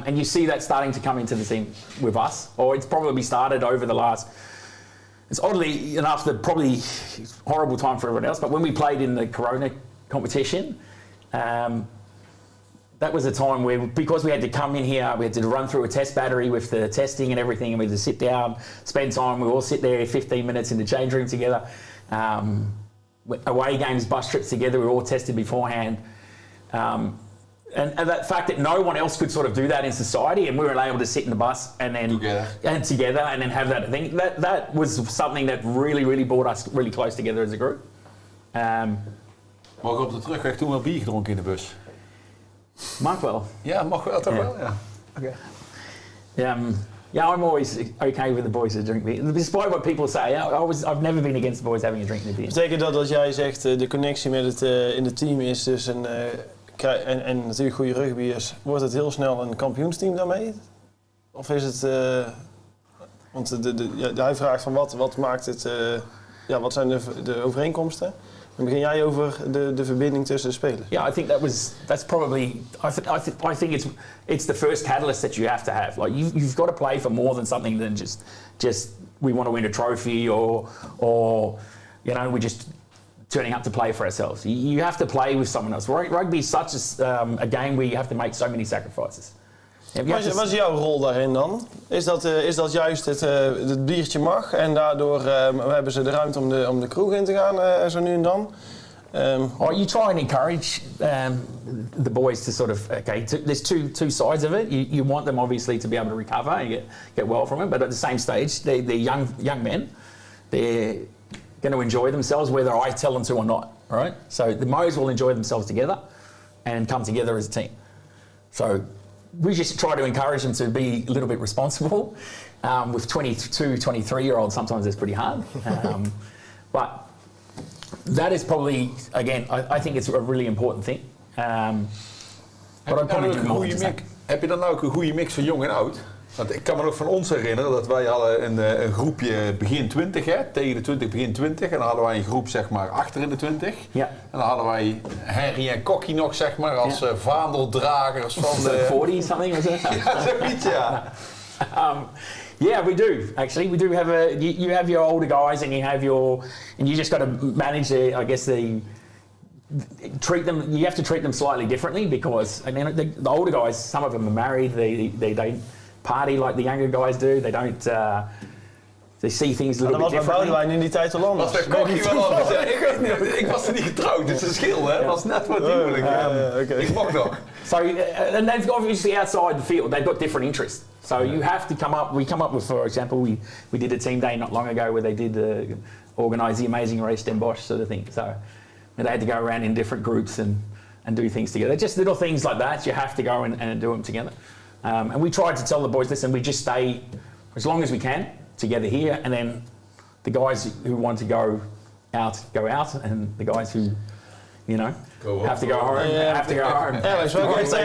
And you see that starting to come into the team with us, or it's probably started over the last. It's oddly enough the probably horrible time for everyone else, but when we played in the Corona competition. That was a time where, because we had to come in here, we had to run through a test battery with the testing and everything, and we had to sit down, spend time. We all sit there 15 minutes in the change room together. Away games, bus trips together, we were all tested beforehand. And that fact that no one else could sort of do that in society, and we were able to sit in the bus and then together and then have that thing. That was something that really, really brought us really close together as a group. Mogen op de terugweg toen wel bier gedronken in de bus? Mag wel. Ja, mag wel, toch wel, ja. Okay. Yeah, I'm always okay with the boys that drink beer. Despite what people say, I've never been against the boys having a drink in the beer. Betekent dat als jij zegt de connectie met het in het team is dus en natuurlijk goede rugbyers, wordt het heel snel een kampioensteam daarmee? Of is het... want hij vraagt van wat maakt het... wat zijn de overeenkomsten? Dan begin jij over de verbinding tussen de spelers. Yeah, I think that's probably. I think it's the first catalyst that you have to have. Like you've got to play for more than something than just we want to win a trophy or you know we're just turning up to play for ourselves. You have to play with someone else. Rugby is such a game where you have to make so many sacrifices. Wat is jouw rol daarin dan? Is dat juist het biertje mag en daardoor hebben ze de ruimte om de kroeg in te gaan zo nu en dan? You try and encourage the boys to sort of, there's two sides of it. You want them obviously to be able to recover and get well from it, but at the same stage, they're young men. They're going to enjoy themselves whether I tell them to or not, right? So the Mo's will enjoy themselves together and come together as a team. So we just try to encourage them to be a little bit responsible. With 22, 23-year-olds, sometimes it's pretty hard. But that is probably, again, I think it's a really important thing. But I'd probably do more. Heb je dan nou ook een goede mix van jong en oud? Want ik kan me nog van ons herinneren dat wij hadden een groepje begin 20, hè, tegen de 20, begin 20. En dan hadden wij een groep zeg maar achter in de 20. Ja. En dan hadden wij Henry en Kokkie nog zeg maar als vaandeldragers van de... 40 something was it? Ja, zoiets ja. Yeah, we do. Actually, we do have you have your older guys and you just got to manage you have to treat them slightly differently because I mean the older guys, some of them are married. They don't party like the younger guys do. They don't. They see things a little bit differently. Dat was bij Boudewijn in die tijd al anders. Was bij Kokkie wel anders. Ik was er niet getrouwd, dus het scheelt hè. Dat was net wat huwelijk. Ik mocht nog. So and they've obviously outside the field, they've got different interests. So you have to we come up with, for example, we did a team day not long ago where they did organise the Amazing Race Den Bosch sort of thing. So they had to go around in different groups and do things together. Just little things like that. You have to go and do them together. And we tried to tell the boys, listen, we just stay as long as we can together here, and then the guys who want to go out, and the guys who, have to go home. Have to go home. Ja, zo want to,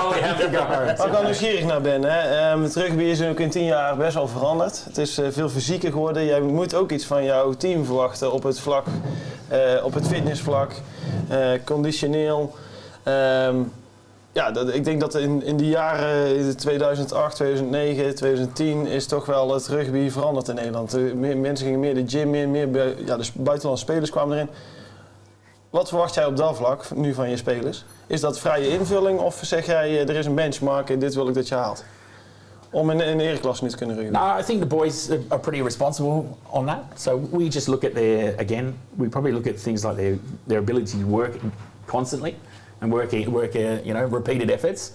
only have to go home. Waar ik wel nieuwsgierig naar ben, hè. Het rugby is ook in 10 jaar best wel veranderd. Het is veel fysieker geworden. Jij moet ook iets van jouw team verwachten op het vlak, op het fitnessvlak, conditioneel. Ik denk dat in die jaren 2008, 2009, 2010 is toch wel het rugby veranderd in Nederland. Mensen gingen meer de gym in, de buitenlandse spelers kwamen erin. Wat verwacht jij op dat vlak nu van je spelers? Is dat vrije invulling of zeg jij er is een benchmark en dit wil ik dat je haalt? Om in de ereklasse niet te kunnen rugby? No, I think the boys are pretty responsible on that. So we just look at we probably look at things like their ability to work constantly. And work repeated efforts.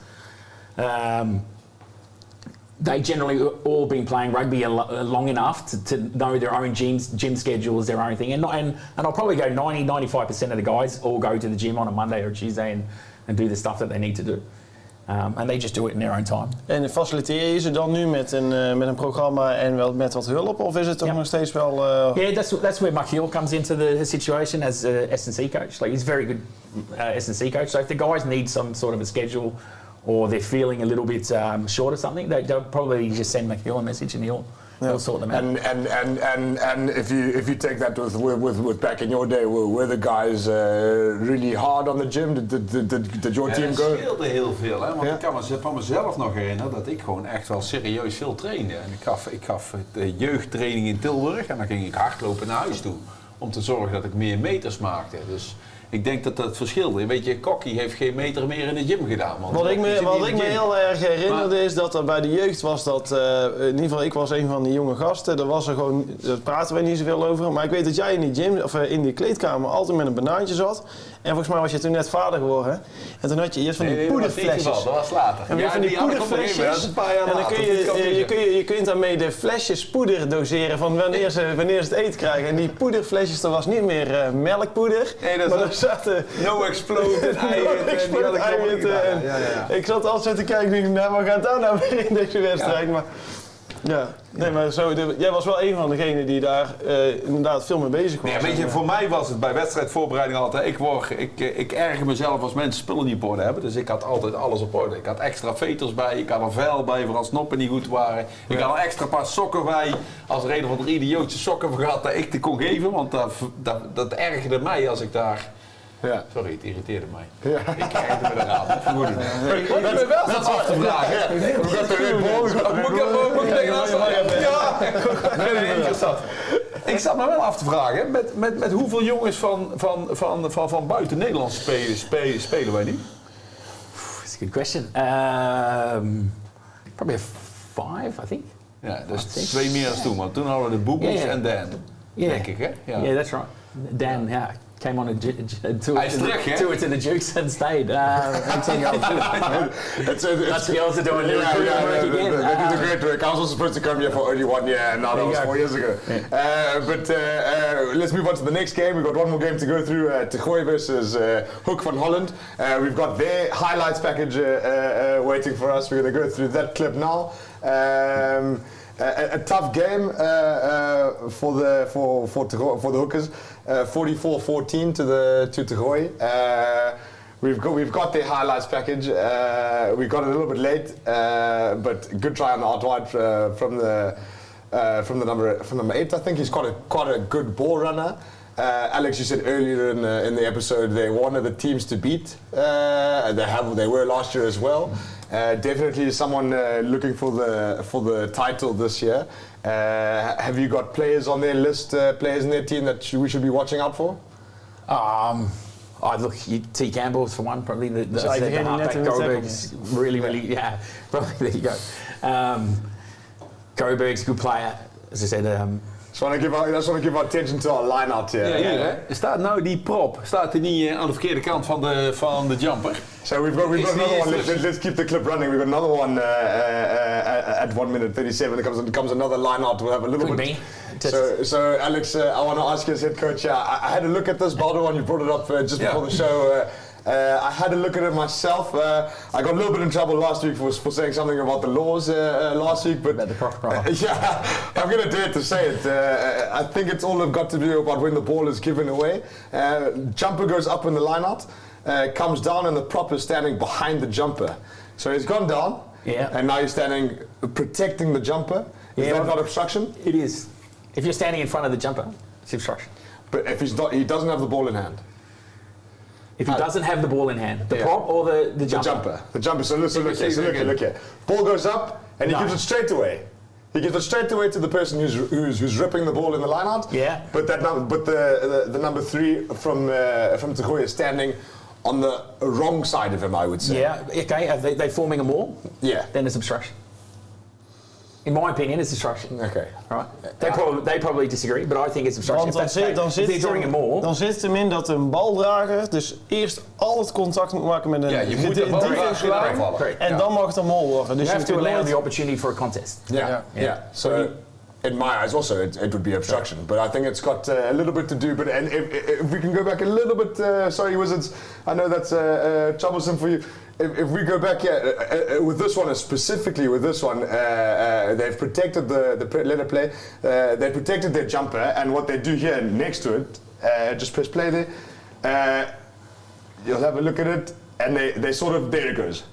They generally all been playing rugby long enough to know their own gym schedules, their own thing. And I'll probably go 95% of the guys all go to the gym on a Monday or a Tuesday and do the stuff that they need to do. And they just do it in their own time. En faciliteer je ze dan nu met een programma en wel met wat hulp, of is het toch nog steeds wel? Yeah, that's where Machiel comes into the situation as S&C coach. Like he's a very good S&C coach. So if the guys need some sort of a schedule, or they're feeling a little bit short of something, they'll probably just send Machiel a message and he'll sort them out. And if you take that with back in your day, were the guys really hard on the gym? Did your team go? Het scheelde heel veel, hè? Want ik kan me van mezelf nog herinneren dat ik gewoon echt wel serieus veel trainde. En ik gaf de jeugdtraining in Tilburg en dan ging ik hardlopen naar huis toe om te zorgen dat ik meer meters maakte. Dus ik denk dat dat verschilde. Weet je, Kokkie heeft geen meter meer in de gym gedaan. Wat ik me heel erg herinnerde is dat er bij de jeugd was dat, in ieder geval ik was een van die jonge gasten, daar praten we niet zoveel over. Maar ik weet dat jij in die gym, of in die kleedkamer altijd met een banaantje zat. En volgens mij was je toen net vader geworden. Hè? En toen had je eerst van die poederflesjes. Dat was later. En van die poederflesjes. En dan je kunt daarmee de flesjes poeder doseren van wanneer ze het eten krijgen. En die poederflesjes, dat was niet meer melkpoeder. Nee, dat maar zaten no exploded eiwitten. Ik zat altijd te kijken en dacht, wat gaat daar nou weer in deze wedstrijd? Ja. Maar, ja, nee, maar jij was wel een van degenen die daar inderdaad veel mee bezig was. Nee, weet je, voor mij was het bij wedstrijdvoorbereiding altijd, ik erger mezelf als mensen spullen niet op orde hebben. Dus ik had altijd alles op orde. Ik had extra veters bij, ik had een vel bij voor als noppen niet goed waren. Ik had een extra paar sokken bij, als er een of andere idiootse sokken vergat dat ik die kon geven. Want dat ergerde mij als ik daar... Ja. Sorry, het irriteerde mij. Ja. Ik ergerde me eraan. Ik ben wel eens af te vragen. Moet ik tegenaan zeggen? Ja, interessant. Ik zat me wel af te vragen, met hoeveel jongens van buiten Nederland spelen wij niet? That's a good question. Probably 5, I think. Ja, dus 2 meer dan toen, want toen hadden we de Boeboes en Dan, denk ik, hè? Yeah, that's right. Dan, yeah. came on a tour to the Dukes and stayed. 18-year-old. That's girls are doing work again. They do the great work. I was also supposed to come here for only 1 year, and now that was 4 years ago. But let's move on to the next game. We've got one more game to go through. Gooi versus Hoek van Holland. We've got their highlights package waiting for us. We're going to go through that clip now. A tough game for the Hookers. 44-14 to Gooi. We've got their highlights package. We got it a little bit late, but good try on the out wide from the number 8. I think he's quite a good ball runner. Alex, you said earlier in the episode they're one of the teams to beat. They were last year as well. Definitely someone looking for the title this year. Have you got players on their list, players in their team that we should be watching out for? Look, T. Campbell for one, probably the halfback. Goldberg's really, probably there you go. Goldberg's a good player, as I said. I just want to give our attention to our line-out here. Ja. Staat nou die prop, staat hij niet aan de verkeerde kant van de jumper? So we've got another one. Let's keep the clip running. We've got another one at 1 minute 37. There comes another line-out. We'll have a little bit. So Alex, I want to ask you as head coach. I had a look at this Boudewijn. You brought it up just before the show. I had a look at it myself. I got a little bit in trouble last week for saying something about the laws last week, but I'm going to dare to say it. I think it's all got to do about when the ball is given away. Jumper goes up in the line-out, comes down, and the prop is standing behind the jumper. So he's gone down, and now he's standing protecting the jumper. Is that not obstruction? It is. If you're standing in front of the jumper, it's obstruction. But if he doesn't have the ball in hand. If he doesn't have the ball in hand, the prop or the jumper? The jumper. So look here. Ball goes up and he gives it straight away. He gives it straight away to the person who's ripping the ball in the line-out. Yeah. But the number 3 from Gooi is standing on the wrong side of him, I would say. Yeah. Okay. Are they forming a wall? Yeah. Then it's obstruction. In my opinion, it's obstruction. Okay. Right. They probably disagree, but I think it's obstruction. Dan zit het hem in dat een baldrager dus eerst altijd contact moet maken met een defenslijn en dan mag het een mol worden. Dus you have to allow the opportunity for a contest. Yeah. So in my eyes also it would be obstruction, but I think it's got a little bit to do. But if we can go back a little bit, sorry Wizards, I know that's troublesome for you. If we go back, with this one, specifically with this one, they've protected the letter play. They protected their jumper, and what they do here next to it, just press play there. You'll have a look at it, and they sort of, there it goes.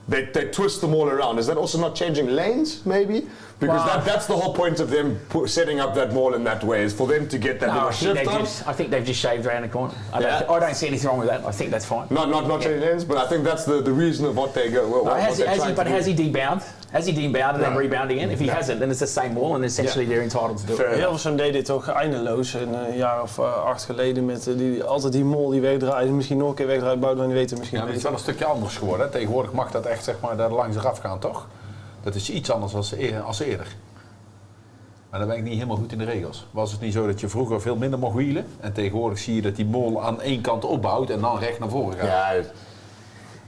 They twist them all around. Is that also not changing lanes, maybe? Because that's the whole point of them setting up that mall in that way, is for them to get that little shift on. I think they've just shaved around the corner. I don't see anything wrong with that. I think that's fine. Not changing lanes, but I think that's the reason of what they go. Has he debound? Has he debound and then rebound again? If he hasn't, then it's the same wall, and essentially they're entitled to do it. Hilversum deed dit toch eindeloos een jaar of 8 geleden met altijd die mol die wegdraait. Misschien nog een keer wegdraait, Boudewijn weet het misschien. Ja, maar het is wel een stukje anders geworden. Hè? Tegenwoordig mag dat echt daar langs eraf gaan, toch? Dat is iets anders als eerder. Maar dan ben ik niet helemaal goed in de regels. Was het niet zo dat je vroeger veel minder mocht wielen? En tegenwoordig zie je dat die mol aan één kant opbouwt en dan recht naar voren gaat.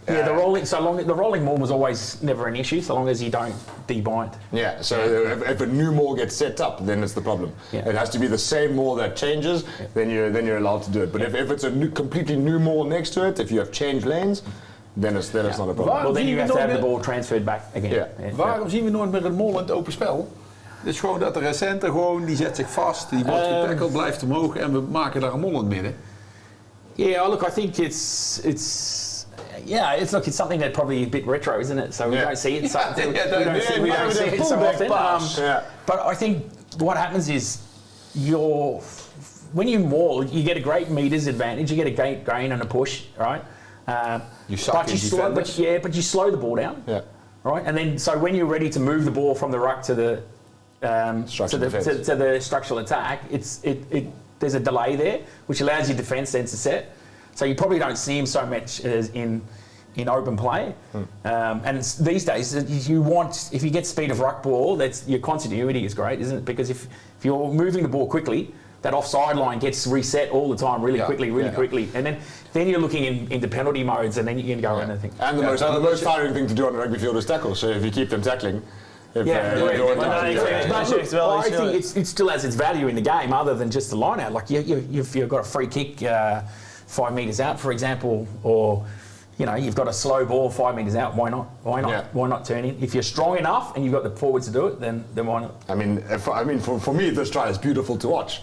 Yeah, the rolling maul was always never an issue, so long as you don't debind. Yeah, so if a new maul gets set up, then it's the problem. Yeah. It has to be the same maul that changes, then you're allowed to do it. But if it's a completely new maul next to it, if you have changed lanes, then it's not a problem. Well, then you have to have the ball transferred back again. Waarom zien we nooit meer een mol in het open spel? Het is gewoon dat de recenter gewoon, die zet zich vast, die wordt getackeld, blijft omhoog en we maken daar een mol in het midden. Yeah, look, I think it's something that probably a bit retro, isn't it? So we don't see it. We don't see it so often. But I think what happens is when you maul, you get a great meters advantage. You get a great gain and a push, right? But you slow the ball down, right? And then so when you're ready to move the ball from the ruck to the structural attack, there's a delay there, which allows your defence then to set. So you probably don't see him so much as in open play. And these days, if you get speed of ruck ball, that's your continuity is great, isn't it? Because if you're moving the ball quickly, that offside line gets reset all the time, really quickly, and then you're looking into penalty modes, and then you can go around and think. And the most tiring thing to do on a rugby field is tackle. So if you keep them tackling. I think it still has its value in the game, other than just the line out. Like you've got a free kick 5 metres out, for example, or you've got a slow ball 5 metres out. Why not? Why not turn in? If you're strong enough and you've got the forwards to do it, then why not? I mean, for me, this try is beautiful to watch.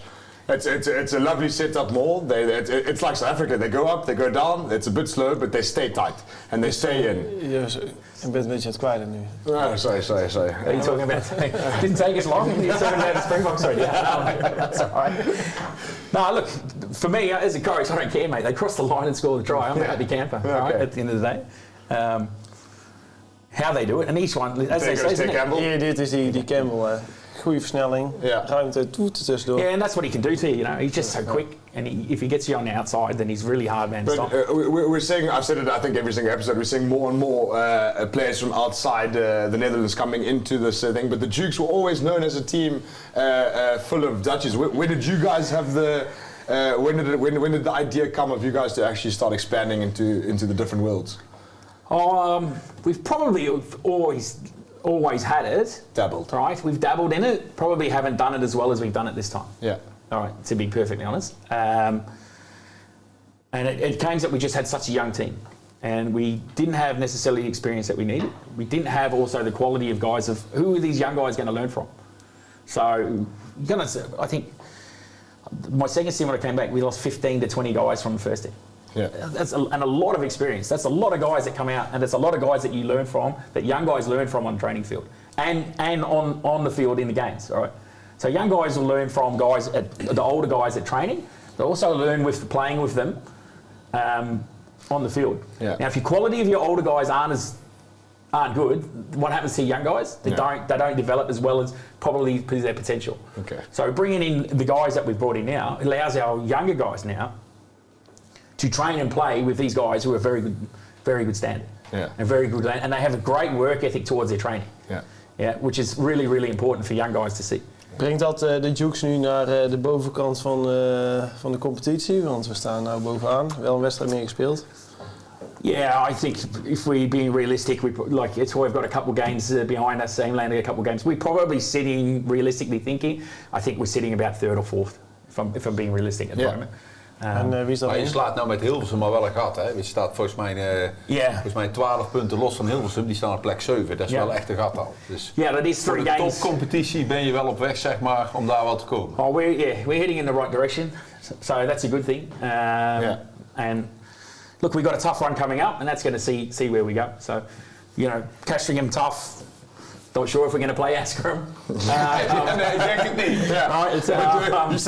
It's a lovely set-up maul. It's like South Africa. They go up, they go down. It's a bit slow, but they stay tight and they stay in. Je bent een beetje aan het kwijt nu. Oh, sorry. What are you talking about? Didn't take us long. You're talking about the Springboks already. That's all right. No, look, for me as a coach, I don't care, mate. They cross the line and score the try. I'm a happy camper. Right, at the end of the day. How they do it, and each one, as they say, isn't it? Hier, dit is die Campbell. Goede versnelling, ruimte, tussendoor. Yeah, and that's what he can do to you. He's just so quick, and if he gets you on the outside, then he's really hard man to stop. We're seeing, I've said it, I think every single episode, we're seeing more and more players from outside the Netherlands coming into this thing. But the Dukes were always known as a team full of Dutchies. Where did you guys have the? When did the idea come of you guys to actually start expanding into the different worlds? We've probably always had it. Dabbled. Right, we've dabbled in it. Probably haven't done it as well as we've done it this time. Yeah. All right, to be perfectly honest. And it came that we just had such a young team. And we didn't have necessarily the experience that we needed. We didn't have also the quality of guys of who are these young guys going to learn from. So, I think my second season when I came back, we lost 15 to 20 guys from the first team. Yeah. And a lot of experience. That's a lot of guys that come out, and it's a lot of guys that you learn from, that young guys learn from on the training field and on the field in the games. All right. So young guys will learn from guys the older guys at training. They also learn with playing with them on the field. Yeah. Now, if your quality of your older guys aren't good, what happens to young guys? They don't develop as well as probably their potential. Okay. So bringing in the guys that we've brought in now allows our younger guys now to train and play with these guys who are very good standard, and very good, and they have a great work ethic towards their training, which is really, really important for young guys to see. Brengt dat de Dukes nu naar de bovenkant van de competitie? Want we staan nou bovenaan. Wel een wedstrijd meer gespeeld. Yeah, I think if we're being realistic, it's why we've got a couple of games behind us, same landing a couple of games. We're probably sitting, realistically thinking, I think we're sitting about third or fourth, if I'm being realistic at the moment. En wie is dat? Maar je slaat nou met Hilversum maar wel een gat, hè? Je staat volgens mij 12 punten los van Hilversum, die staan op plek 7. Dat is wel echt een gat al. Dus that is 3 games. Voor de topcompetitie ben je wel op weg, zeg maar, om daar wel te komen. Oh, we're heading in the right direction, so that's a good thing. And look, we've got a tough run coming up, and that's going to see where we go. So, Castringham tough. Not sure if we're going to play Askram.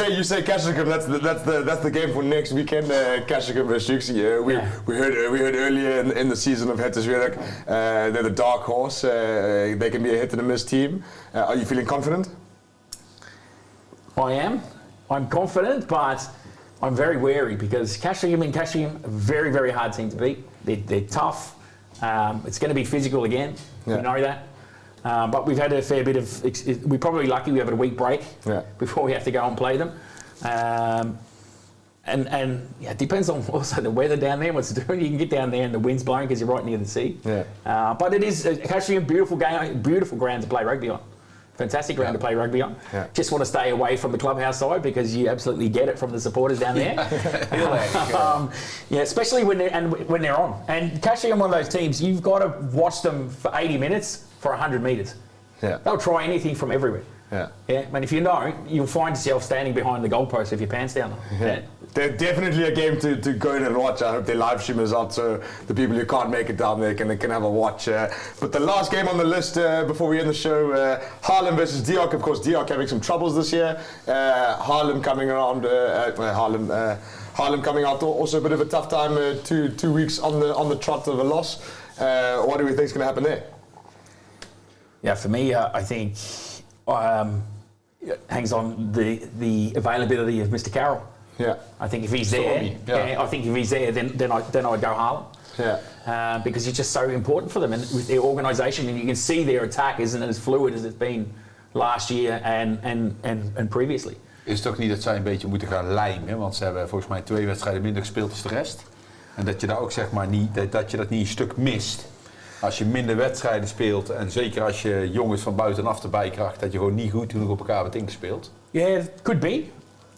You say Castringham. That's the game for next weekend. Castringham versus Dukes. We heard earlier in the season of Het is Weer Ruk, they're the dark horse. They can be a hit and a miss team. Are you feeling confident? I am. I'm confident, but I'm very wary because Castringham, a very, very hard team to beat. They're tough. It's going to be physical again. We know that. But we've had a fair bit of. We're probably lucky we have a week break before we have to go and play them. And it depends on also the weather down there, what's doing. You can get down there and the wind's blowing because you're right near the sea. Yeah. But it is actually a beautiful game, beautiful ground to play rugby on. Fantastic ground to play rugby on. Yeah. Just want to stay away from the clubhouse side because you absolutely get it from the supporters down there. Especially when they're on. And Castringham, one of those teams, you've got to watch them for 80 minutes for 100 metres. Yeah. They'll try anything from everywhere. Yeah. And if you don't, you'll find yourself standing behind the goalpost with your pants down. They're definitely a game to go in and watch. I hope their live stream is out so the people who can't make it down there can have a watch. But the last game on the list before we end the show, Haarlem versus Diok. Of course, Diok having some troubles this year. Haarlem coming around. Haarlem coming out also a bit of a tough time. 2 weeks on the trot of a loss. What do we think is going to happen there? Yeah, for me, I think. It hangs on the availability of Mr. Carroll. Yeah, I think if he's there, I think if he's there, then I'd go Haarlem. Yeah, because he's just so important for them and with their organisation, and you can see their attack isn't as fluid as it's been last year and previously. is het toch niet dat zij een beetje moeten gaan lijmen? Want ze hebben volgens mij 2 wedstrijden minder gespeeld als de rest. En dat je daar ook zeg maar niet, dat je dat niet een stuk mist. Als je minder wedstrijden speelt en zeker als je jongens van buitenaf erbij krijgt, dat je gewoon niet goed genoeg op elkaar wordt ingespeeld. Yeah, it could be.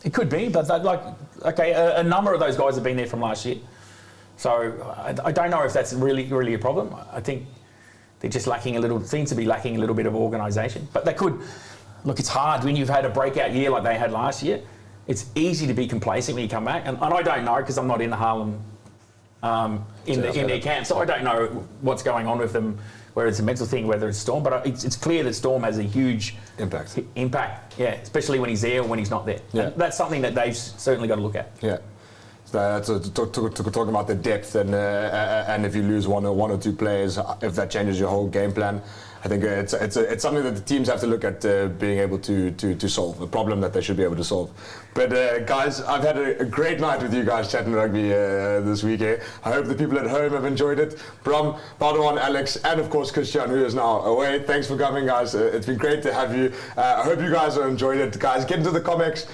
It could be, but a number of those guys have been there from last year. So I don't know if that's really a problem. I think they're just seem to be lacking a little bit of organisation. But they could, look, it's hard when you've had a breakout year like they had last year. It's easy to be complacent when you come back. And I don't know because I'm not in the Harlem in their camp, so I don't know what's going on with them, whether it's a mental thing, whether it's Storm. But it's clear that Storm has a huge impact, yeah, especially when he's there or when he's not there. Yeah. And that's something that they've certainly got to look at. Yeah. Talking about the depth and if you lose one or two players, if that changes your whole game plan, I think it's something that the teams have to look at being able to solve, a problem that they should be able to solve. But guys, I've had a great night with you guys chatting rugby this week here. I hope the people at home have enjoyed it. Bram, Boudewijn, Alex, and of course Christiaan, who is now away. Thanks for coming, guys. It's been great to have you. I hope you guys have enjoyed it. Guys, get into the comments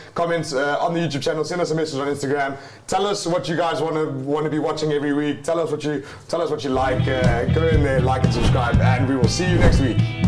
on the YouTube channel. Send us a message on Instagram. Tell us what you guys want to be watching every week. Tell us what you like. Go in there, like and subscribe, and we will see you next week.